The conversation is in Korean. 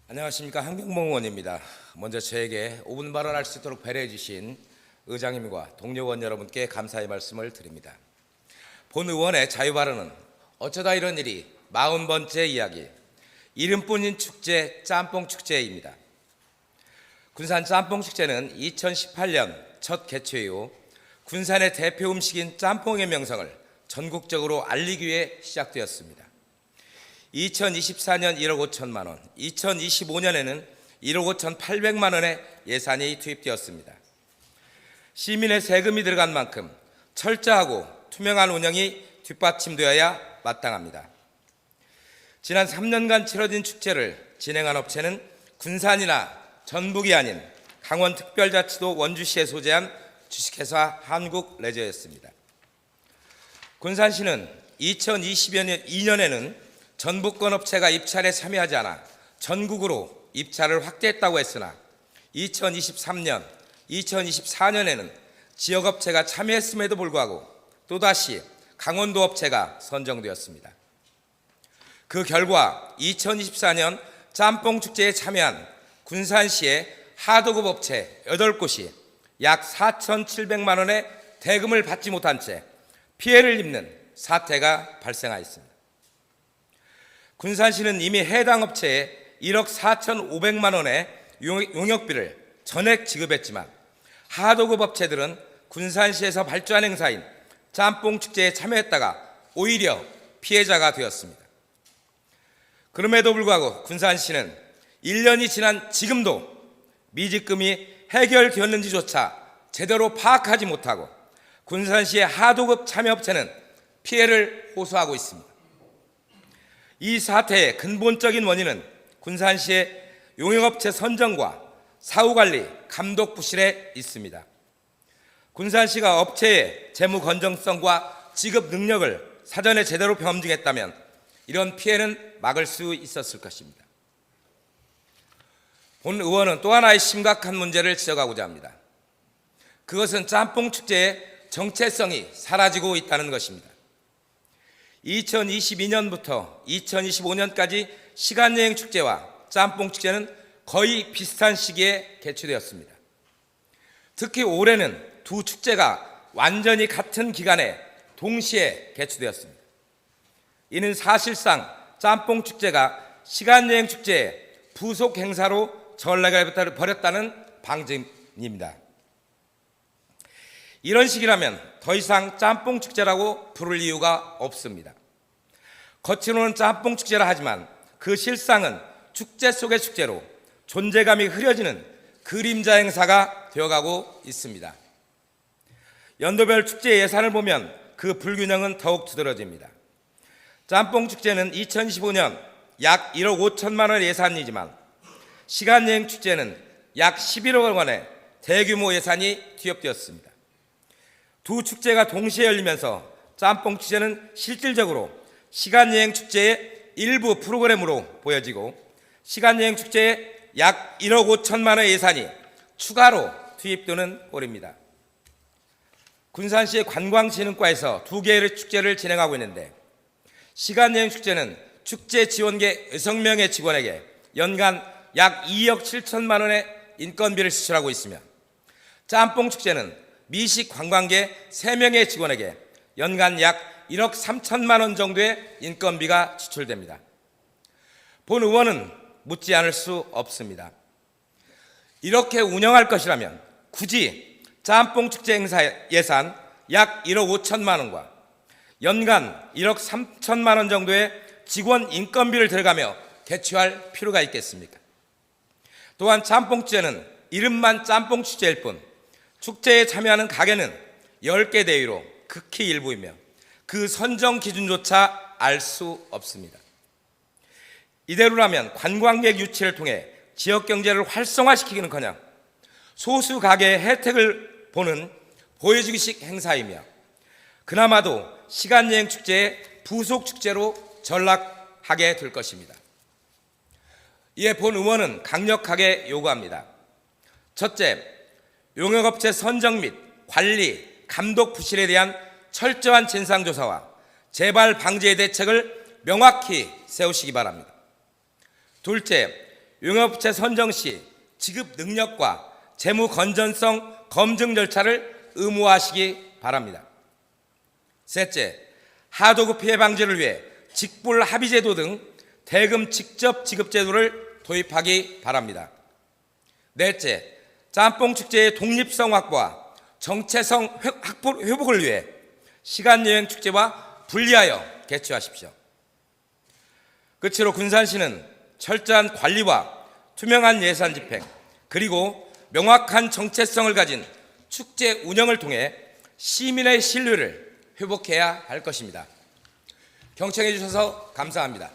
안녕하십니까. 한경봉 의원입니다. 먼저 저에게 5분 발언할 수 있도록 배려해 주신 의장님과 동료원 여러분께 감사의 말씀을 드립니다. 본 의원의 자유발언은 어쩌다 이런 일이 40번째 이야기, 이름뿐인 축제 짬뽕 축제입니다. 군산 짬뽕 축제는 2018년 첫 개최 이후 군산의 대표 음식인 짬뽕의 명성을 전국적으로 알리기 위해 시작되었습니다. 2024년 1억 5천만 원, 2025년에는 1억 5천8백만 원의 예산이 투입되었습니다. 시민의 세금이 들어간 만큼 철저하고 투명한 운영이 뒷받침되어야 마땅합니다. 지난 3년간 치러진 축제를 진행한 업체는 군산이나 전북이 아닌 강원특별자치도 원주시에 소재한 주식회사 한국레저였습니다. 군산시는 2022년에는 전북권 업체가 입찰에 참여하지 않아 전국으로 입찰을 확대했다고 했으나 2023년, 2024년에는 지역업체가 참여했음에도 불구하고 또다시 강원도 업체가 선정되었습니다. 그 결과 2024년 짬뽕축제에 참여한 군산시의 하도급 업체 8곳이 약 4,700만 원의 대금을 받지 못한 채 피해를 입는 사태가 발생하였습니다. 군산시는 이미 해당 업체에 1억 4,500만 원의 용역비를 전액 지급했지만 하도급 업체들은 군산시에서 발주한 행사인 짬뽕축제에 참여했다가 오히려 피해자가 되었습니다. 그럼에도 불구하고 군산시는 1년이 지난 지금도 미지금이 해결되었는지조차 제대로 파악하지 못하고 군산시의 하도급 참여업체는 피해를 호소하고 있습니다. 이 사태의 근본적인 원인은 군산시의 용역업체 선정과 사후관리, 감독 부실에 있습니다. 군산시가 업체의 재무 건전성과 지급 능력을 사전에 제대로 검증했다면 이런 피해는 막을 수 있었을 것입니다. 본 의원은 또 하나의 심각한 문제를 지적하고자 합니다. 그것은 짬뽕 축제의 정체성이 사라지고 있다는 것입니다. 2022년부터 2025년까지 시간여행 축제와 짬뽕 축제는 거의 비슷한 시기에 개최되었습니다. 특히 올해는 두 축제가 완전히 같은 기간에 동시에 개최되었습니다. 이는 사실상 짬뽕 축제가 시간여행 축제의 부속 행사로 전락을 벌였다는 방증입니다. 이런 식이라면 더 이상 짬뽕 축제라고 부를 이유가 없습니다. 겉으로는 짬뽕 축제라 하지만 그 실상은 축제 속의 축제로 존재감이 흐려지는 그림자 행사가 되어가고 있습니다. 연도별 축제 예산을 보면 그 불균형은 더욱 두드러집니다. 짬뽕 축제는 2015년 약 1억 5천만 원 예산이지만 시간여행 축제는 약 11억 원의 대규모 예산이 투입되었습니다. 두 축제가 동시에 열리면서 짬뽕 축제는 실질적으로 시간여행 축제의 일부 프로그램으로 보여지고 시간여행 축제에 약 1억 5천만 원의 예산이 추가로 투입되는 꼴입니다. 군산시의 관광진흥과에서 두 개의 축제를 진행하고 있는데 시간여행 축제는 축제 지원계 6명의 직원에게 연간 약 2억 7천만 원의 인건비를 지출하고 있으며 짬뽕 축제는 미식 관광계 3명의 직원에게 연간 약 1억 3천만 원 정도의 인건비가 지출됩니다. 본 의원은 묻지 않을 수 없습니다. 이렇게 운영할 것이라면 굳이 짬뽕 축제 행사 예산 약 1억 5천만 원과 연간 1억 3천만 원 정도의 직원 인건비를 들어가며 개최할 필요가 있겠습니까? 또한 짬뽕 축제는 이름만 짬뽕 축제일 뿐 축제에 참여하는 가게는 10개 대위로 극히 일부이며 그 선정 기준조차 알 수 없습니다. 이대로라면 관광객 유치를 통해 지역 경제를 활성화시키기는커녕 소수 가게의 혜택을 보는 보여주기식 행사이며 그나마도 시간여행 축제의 부속 축제로 전락하게 될 것입니다. 이에 본 의원은 강력하게 요구합니다. 첫째, 용역업체 선정 및 관리, 감독 부실에 대한 철저한 진상조사와 재발 방지의 대책을 명확히 세우시기 바랍니다. 둘째, 용역부채 선정 시 지급 능력과 재무 건전성 검증 절차를 의무화하시기 바랍니다. 셋째, 하도급 피해 방지를 위해 직불 합의제도 등 대금 직접 지급 제도를 도입하기 바랍니다. 넷째, 짬뽕 축제의 독립성 확보와 정체성 회복을 위해 시간여행 축제와 분리하여 개최하십시오. 끝으로 군산시는 철저한 관리와 투명한 예산 집행, 그리고 명확한 정체성을 가진 축제 운영을 통해 시민의 신뢰를 회복해야 할 것입니다. 경청해 주셔서 감사합니다.